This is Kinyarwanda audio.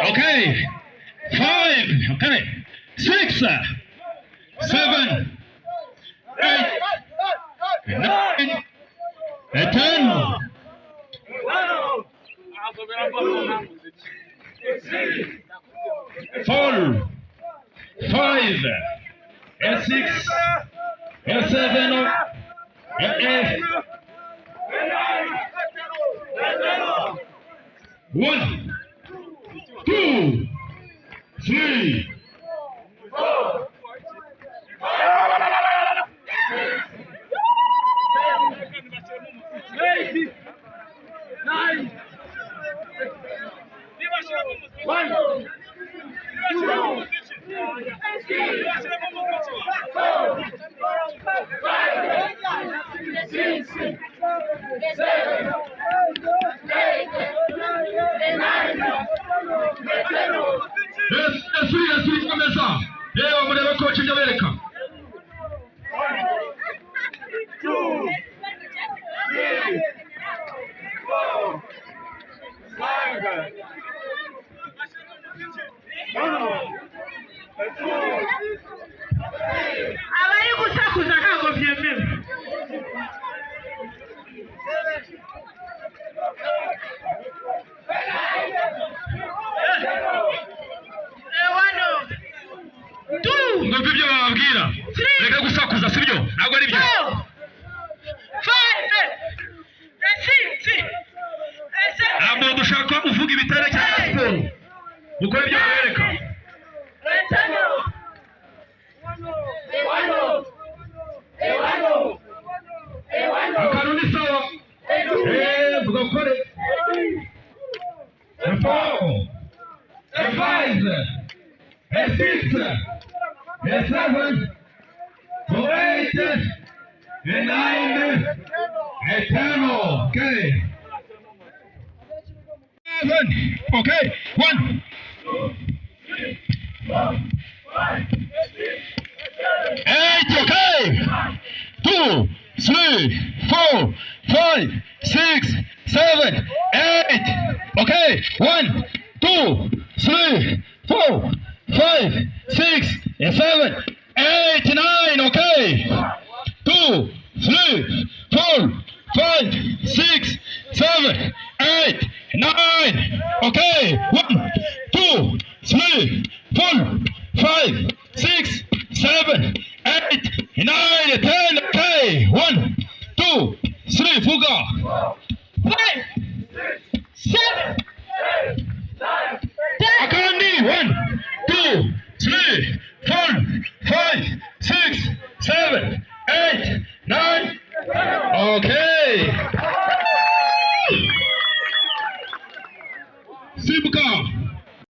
Okay. 5. Okay. 6, 7, 8, 9, 10. 4, 5, 6, 7, 8. 1, 2, 3, 4. 9. 1, 2, 3, 4, 5, 6, 7, 8, 9, 10. Yes, começar. Eu vou levar o coach de América. 1, 2, 3, 4, 5. Abari gusakuza ntabwo byemewe. Ngo ibyo bababwira reka gusakuza sibyo ntabwo ari byo. 5, 6, ntabwo dushaka uvuga ibitare cyangwa siporo ukora ibyo babereka. Akantu ni sawa vuga kore. 4, 5, 6, 7, 8, 9, 10. Okay. 7. Okay. 1, 2, 3, 4, 5, 6, 8. Okay. 2, 3, 4, 5, 6, 7, 8. Okay. 1, 2, 3, 4, 5, 6, 7, 8, 9. Okay. 2, 3, 4, 5, 6, 7, 8, 9. Okay. 1, 2, 3, 4, 5, 6, 7, 8, 9, 10. Okay. 1, 2, 3. Fuga. 5, 6, 7, 8, 9, 10. Akandi. 1, 2, 3, 4, 5, 6, 7, 8, 9. Okay.